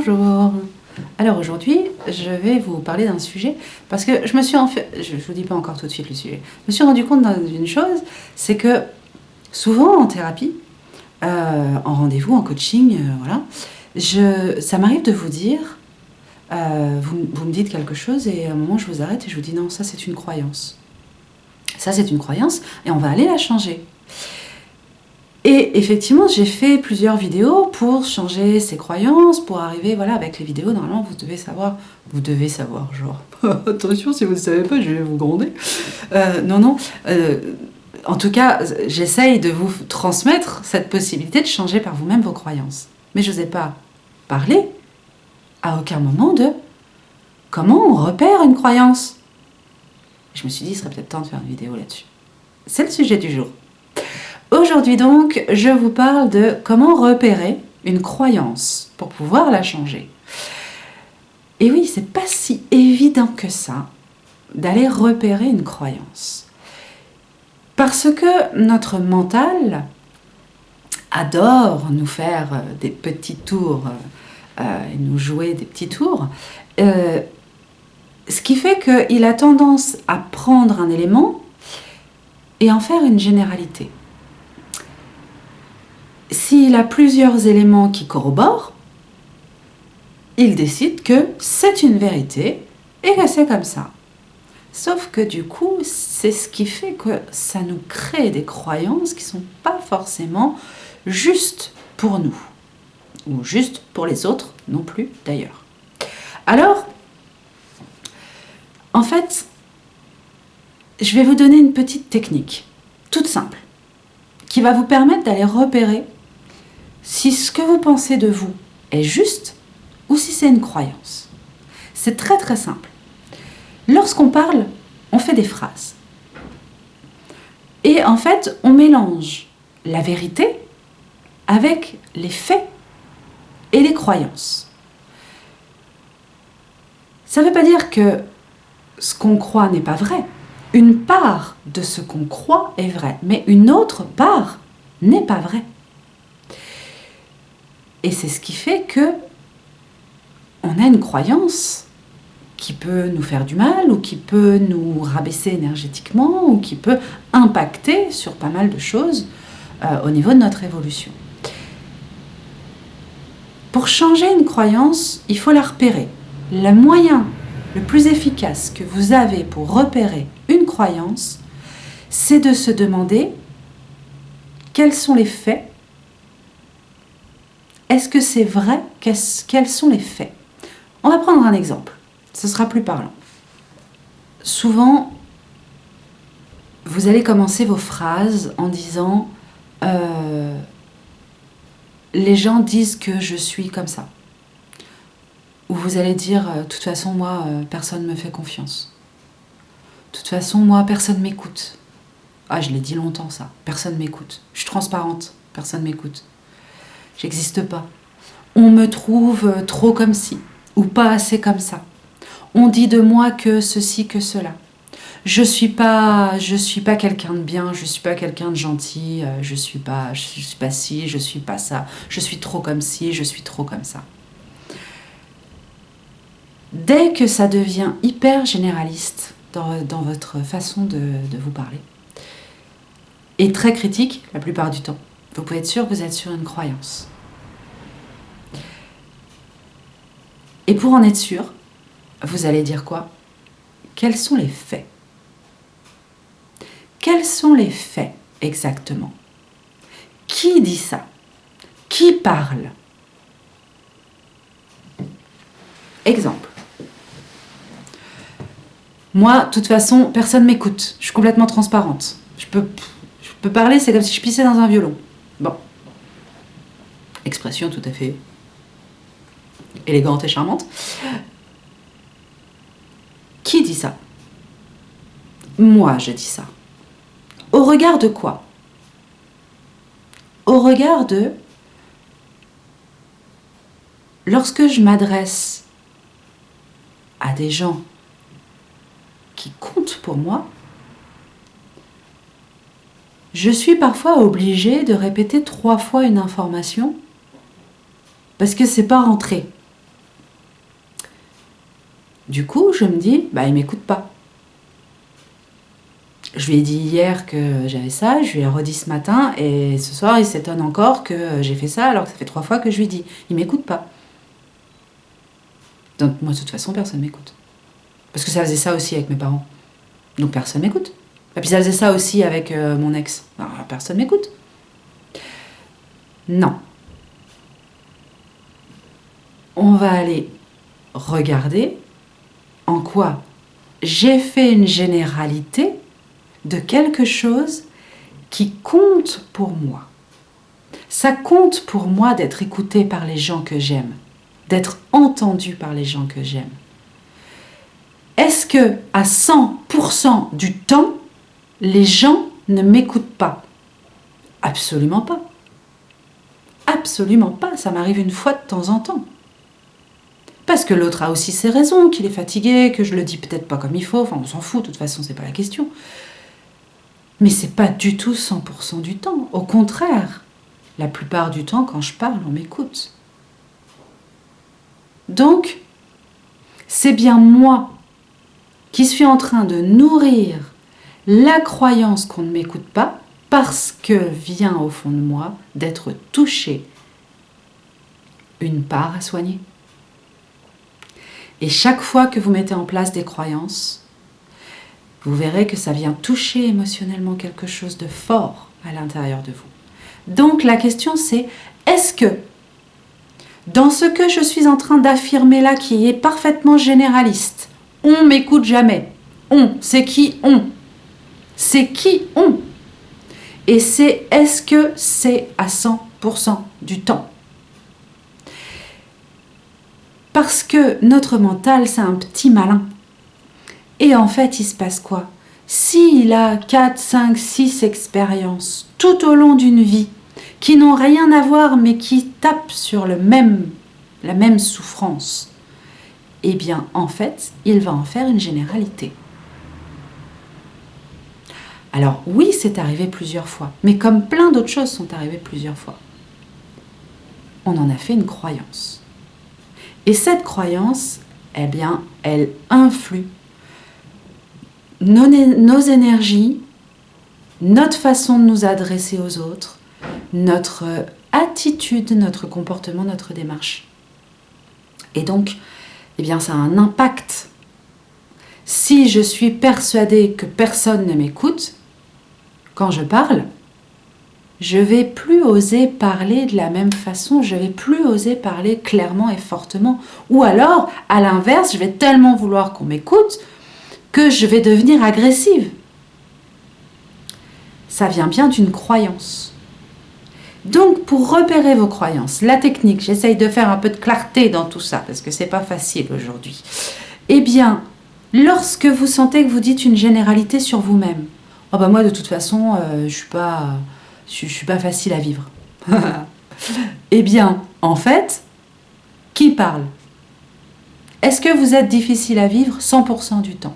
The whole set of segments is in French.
Bonjour. Alors aujourd'hui, je vais vous parler d'un sujet parce que je me suis je vous dis pas encore tout de suite le sujet. Je me suis rendu compte d'une chose, c'est que souvent en thérapie, en rendez-vous, en coaching, voilà, ça m'arrive de vous dire, vous me dites quelque chose et à un moment je vous arrête et je vous dis non, ça c'est une croyance. Ça c'est une croyance et on va aller la changer. Et effectivement, j'ai fait plusieurs vidéos pour changer ces croyances, pour arriver, voilà, avec les vidéos, normalement, vous devez savoir, genre, attention, si vous ne savez pas, je vais vous gronder. Non, en tout cas, j'essaye de vous transmettre cette possibilité de changer par vous-même vos croyances. Mais je n'osais pas parler, à aucun moment, de comment on repère une croyance. Je me suis dit, il serait peut-être temps de faire une vidéo là-dessus. C'est le sujet du jour. Aujourd'hui donc, je vous parle de comment repérer une croyance pour pouvoir la changer. Et oui, c'est pas si évident que ça d'aller repérer une croyance. Parce que notre mental adore nous faire des petits tours, et nous jouer des petits tours, ce qui fait qu'il a tendance à prendre un élément et en faire une généralité. S'il a plusieurs éléments qui corroborent, il décide que c'est une vérité et que c'est comme ça. Sauf que du coup, c'est ce qui fait que ça nous crée des croyances qui ne sont pas forcément justes pour nous. Ou justes pour les autres non plus d'ailleurs. Alors, en fait, je vais vous donner une petite technique, toute simple, qui va vous permettre d'aller repérer si ce que vous pensez de vous est juste ou si c'est une croyance. C'est très très simple. Lorsqu'on parle, on fait des phrases. Et en fait, on mélange la vérité avec les faits et les croyances. Ça ne veut pas dire que ce qu'on croit n'est pas vrai. Une part de ce qu'on croit est vrai, mais une autre part n'est pas vraie. Et c'est ce qui fait que on a une croyance qui peut nous faire du mal ou qui peut nous rabaisser énergétiquement ou qui peut impacter sur pas mal de choses au niveau de notre évolution. Pour changer une croyance, il faut la repérer. Le moyen le plus efficace que vous avez pour repérer une croyance, c'est de se demander quels sont les faits. Est-ce que c'est vrai? Quels sont les faits? On va prendre un exemple. Ce sera plus parlant. Souvent, vous allez commencer vos phrases en disant les gens disent que je suis comme ça. Ou vous allez dire de toute façon, moi, personne ne me fait confiance. De toute façon, moi, personne ne m'écoute. Ah, je l'ai dit longtemps ça. Personne ne m'écoute. Je suis transparente. Personne ne m'écoute. J'existe pas. On me trouve trop comme ci, ou pas assez comme ça. On dit de moi que ceci, que cela. Je suis pas quelqu'un de bien, je suis pas quelqu'un de gentil, je suis pas ci, je suis pas ça. Je suis trop comme ci, je suis trop comme ça. Dès que ça devient hyper généraliste dans votre façon de vous parler, et très critique la plupart du temps, vous pouvez être sûr que vous êtes sur une croyance. Et pour en être sûr, vous allez dire quoi? Quels sont les faits? Quels sont les faits exactement? Qui dit ça? Qui parle? Exemple. Moi, de toute façon, personne ne m'écoute. Je suis complètement transparente. Je peux parler, c'est comme si je pissais dans un violon. Bon. Expression tout à fait élégante et charmante. Qui dit ça? Moi, je dis ça. Au regard de quoi? Au regard de... Lorsque je m'adresse à des gens qui comptent pour moi, je suis parfois obligée de répéter 3 fois une information parce que c'est pas rentré. Du coup, je me dis, bah, il m'écoute pas. Je lui ai dit hier que j'avais ça, je lui ai redit ce matin, et ce soir, il s'étonne encore que j'ai fait ça, alors que ça fait 3 fois que je lui dis. Il m'écoute pas. Donc, moi, de toute façon, personne m'écoute. Parce que ça faisait ça aussi avec mes parents. Donc, personne m'écoute. Et puis, ça faisait ça aussi avec mon ex. Alors, personne m'écoute. Non. On va aller regarder en quoi j'ai fait une généralité de quelque chose qui compte pour moi. Ça compte pour moi d'être écouté par les gens que j'aime, d'être entendu par les gens que j'aime. Est-ce que à 100% du temps, les gens ne m'écoutent pas? Absolument pas. Absolument pas. Ça m'arrive une fois de temps en temps. Parce que l'autre a aussi ses raisons, qu'il est fatigué, que je le dis peut-être pas comme il faut, enfin on s'en fout, de toute façon c'est pas la question. Mais c'est pas du tout 100% du temps. Au contraire, la plupart du temps quand je parle, on m'écoute. Donc, c'est bien moi qui suis en train de nourrir la croyance qu'on ne m'écoute pas parce que vient au fond de moi d'être touché une part à soigner. Et chaque fois que vous mettez en place des croyances, vous verrez que ça vient toucher émotionnellement quelque chose de fort à l'intérieur de vous. Donc la question c'est, est-ce que dans ce que je suis en train d'affirmer là, qui est parfaitement généraliste, on m'écoute jamais. On, c'est qui on? C'est qui on? Et c'est, est-ce que c'est à 100% du temps? Parce que notre mental, c'est un petit malin. Et en fait, il se passe quoi? S'il a 4, 5, 6 expériences tout au long d'une vie, qui n'ont rien à voir, mais qui tapent sur la même souffrance, eh bien, en fait, il va en faire une généralité. Alors, oui, c'est arrivé plusieurs fois, mais comme plein d'autres choses sont arrivées plusieurs fois, on en a fait une croyance. Et cette croyance, eh bien, elle influe nos énergies, notre façon de nous adresser aux autres, notre attitude, notre comportement, notre démarche. Et donc, eh bien, ça a un impact. Si je suis persuadée que personne ne m'écoute, quand je parle, je vais plus oser parler de la même façon, je vais plus oser parler clairement et fortement. Ou alors, à l'inverse, je vais tellement vouloir qu'on m'écoute que je vais devenir agressive. Ça vient bien d'une croyance. Donc, pour repérer vos croyances, la technique, j'essaye de faire un peu de clarté dans tout ça, parce que c'est pas facile aujourd'hui. Eh bien, lorsque vous sentez que vous dites une généralité sur vous-même, oh ben moi de toute façon, je suis pas facile à vivre. Eh bien, en fait, qui parle? Est-ce que vous êtes difficile à vivre 100% du temps?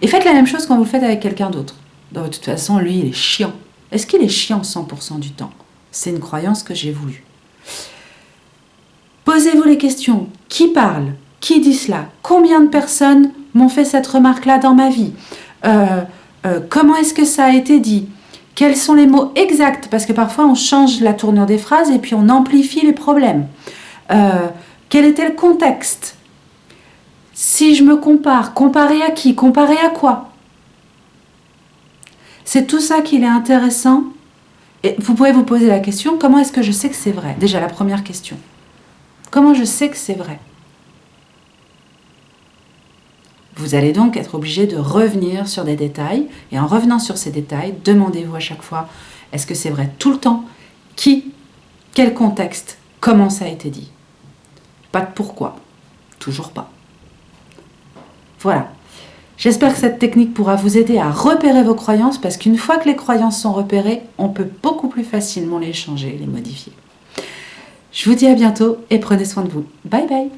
Et faites la même chose quand vous le faites avec quelqu'un d'autre. De toute façon, lui, il est chiant. Est-ce qu'il est chiant 100% du temps? C'est une croyance que j'ai voulu. Posez-vous les questions. Qui parle? Qui dit cela? Combien de personnes m'ont fait cette remarque-là dans ma vie? Comment est-ce que ça a été dit? Quels sont les mots exacts? Parce que parfois, on change la tournure des phrases et puis on amplifie les problèmes. Quel était le contexte? Si je me compare, comparer à qui? Comparer à quoi? C'est tout ça qu'il est intéressant. Et vous pouvez vous poser la question, comment est-ce que je sais que c'est vrai? Déjà, la première question. Comment je sais que c'est vrai? Vous allez donc être obligé de revenir sur des détails. Et en revenant sur ces détails, demandez-vous à chaque fois, est-ce que c'est vrai tout le temps? Qui? Quel contexte? Comment ça a été dit? Pas de pourquoi. Toujours pas. Voilà. J'espère que cette technique pourra vous aider à repérer vos croyances, parce qu'une fois que les croyances sont repérées, on peut beaucoup plus facilement les changer, les modifier. Je vous dis à bientôt et prenez soin de vous. Bye bye.